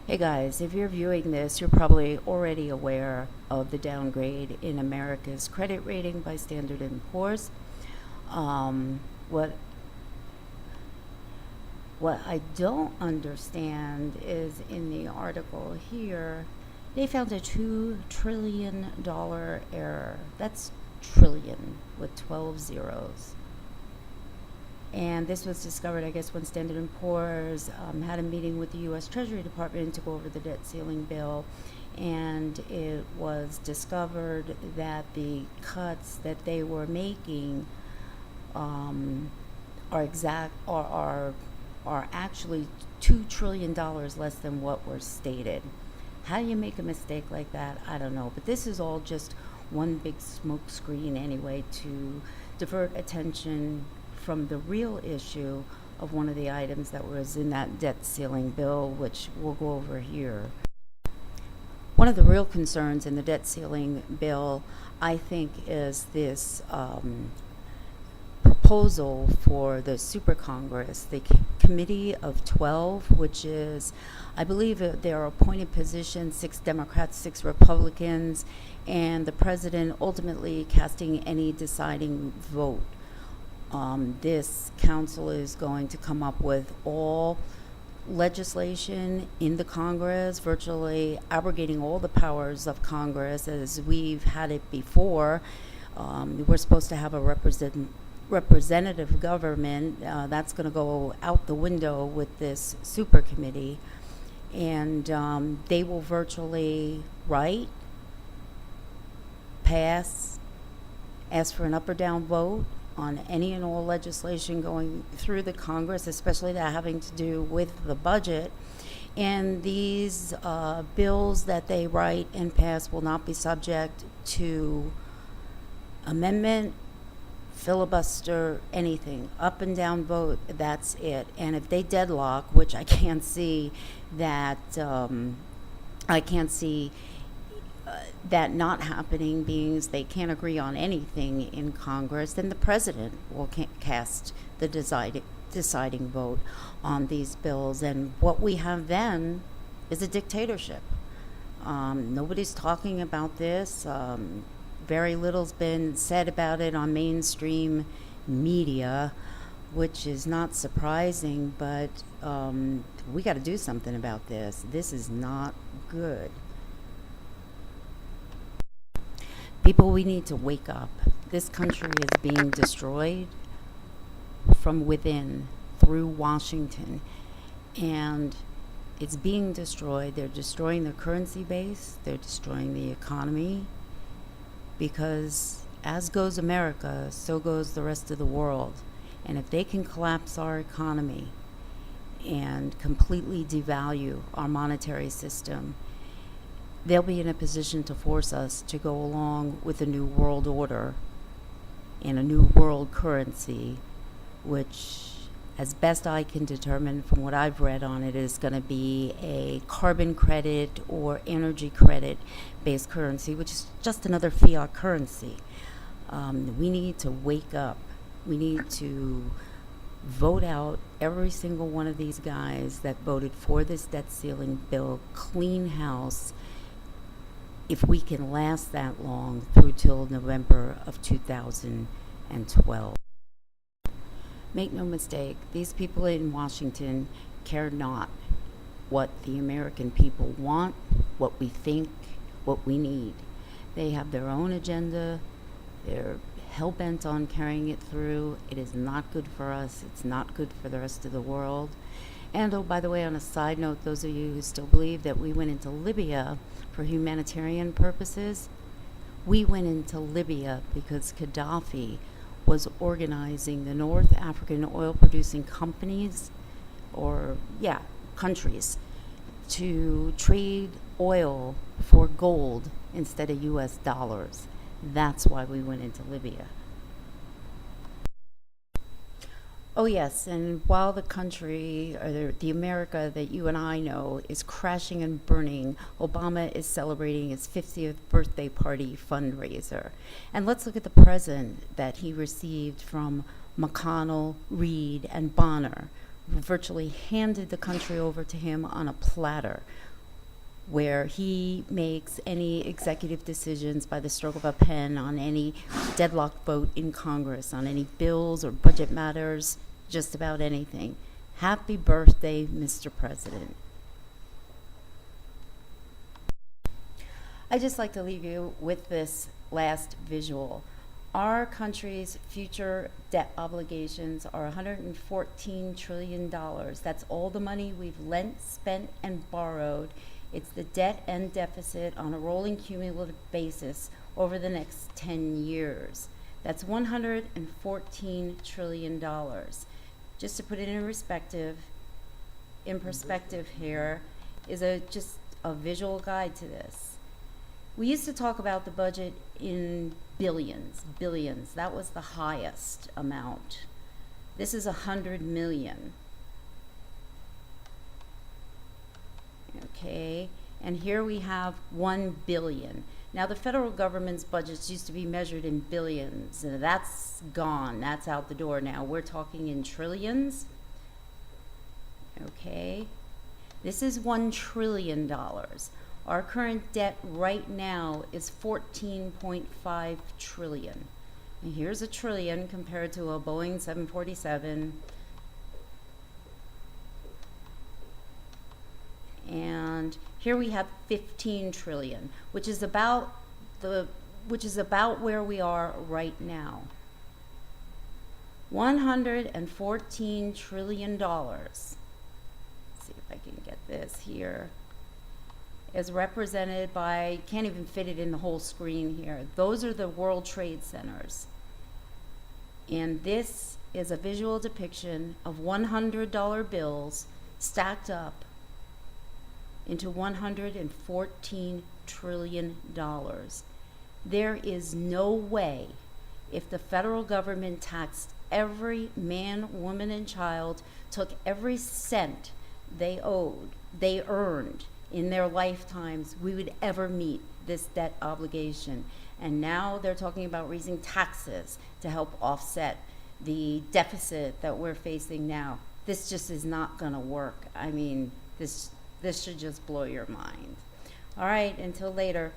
Hey guys, if you're viewing this, you're probably already aware of the downgrade in America's credit rating by Standard & Poor's. What I don't understand is in the article here, they found a $2 trillion error. That's trillion with 12 zeros. And this was discovered, I guess, when Standard & Poor's had a meeting with the U.S. Treasury Department to go over the debt ceiling bill. And it was discovered that the cuts that they were making are actually $2 trillion less than what was stated. How do you make a mistake like that? I don't know. But this is all just one big smoke screen anyway to divert attention from the real issue of one of the items that was in that debt ceiling bill, which we'll go over here. One of the real concerns in the debt ceiling bill, I think, is this proposal for the Super Congress, the Committee of 12, which is, I believe there are appointed positions, 6 Democrats, 6 Republicans, and the president ultimately casting any deciding vote. This council is going to come up with all legislation in the Congress, virtually abrogating all the powers of Congress as we've had it before. We're supposed to have a representative government. That's going to go out the window with this super committee. And they will virtually write, pass, ask for an up or down vote on any and all legislation going through the Congress, especially that having to do with the budget. And these bills that they write and pass will not be subject to amendment, filibuster, anything. Up and down vote, that's it. And if they deadlock, which I can't see that, that not happening, being they can't agree on anything in Congress, then the president will cast the deciding vote on these bills. And what we have then is a dictatorship. Nobody's talking about this. Very little's been said about it on mainstream media, which is not surprising, but we got to do something about this. This is not good. People, we need to wake up. This country is being destroyed from within through Washington, and it's being destroyed. They're destroying the currency base. They're destroying the economy, because as goes America, so goes the rest of the world. And if they can collapse our economy and completely devalue our monetary system, they'll be in a position to force us to go along with a new world order and a new world currency, which, as best I can determine from what I've read on it, is going to be a carbon credit or energy credit based currency, which is just another fiat currency. We need to wake up. We need to vote out every single one of these guys that voted for this debt ceiling bill, clean house, if we can last that long through till November of 2012. Make no mistake, these people in Washington care not what the American people want, what we think, what we need. They have their own agenda. They're hell-bent on carrying it through. It is not good for us. It's not good for the rest of the world. And oh, by the way, on a side note, those of you who still believe that we went into Libya for humanitarian purposes, we went into Libya because Gaddafi was organizing the North African oil-producing countries to trade oil for gold instead of U.S. dollars. That's why we went into Libya. Oh yes, and while the country, or the America that you and I know, is crashing and burning, Obama is celebrating his 50th birthday party fundraiser. And let's look at the present that he received from McConnell, Reid, and Boehner, who virtually handed the country over to him on a platter. where he makes any executive decisions by the stroke of a pen on any deadlock vote in Congress, on any bills or budget matters, just about anything. Happy birthday, Mr. President. I'd just like to leave you with this last visual. Our country's future debt obligations are $114 trillion. That's all the money we've lent, spent, and borrowed. It's the debt and deficit on a rolling cumulative basis over the next 10 years. That's $114 trillion. Just to put it in perspective here is just a visual guide to this. We used to talk about the budget in billions. That was the highest amount. This is 100 million. Okay, and here we have 1 billion. Now the federal government's budgets used to be measured in billions. That's gone, that's out the door now. We're talking in trillions. Okay, this is $1 trillion. Our current debt right now is 14.5 trillion. And here's a trillion compared to a Boeing 747. And here we have 15 trillion, which is about where we are right now. $114 trillion. Let's see if I can get this here. Is represented by, can't even fit it in the whole screen here. Those are the World Trade Centers. And this is a visual depiction of $100 bills stacked up into $114 trillion. There is no way, if the federal government taxed every man, woman, and child, took every cent they earned in their lifetimes, we would ever meet this debt obligation. And now they're talking about raising taxes to help offset the deficit that we're facing now. This just is not going to work. I mean, this should just blow your mind. All right, until later.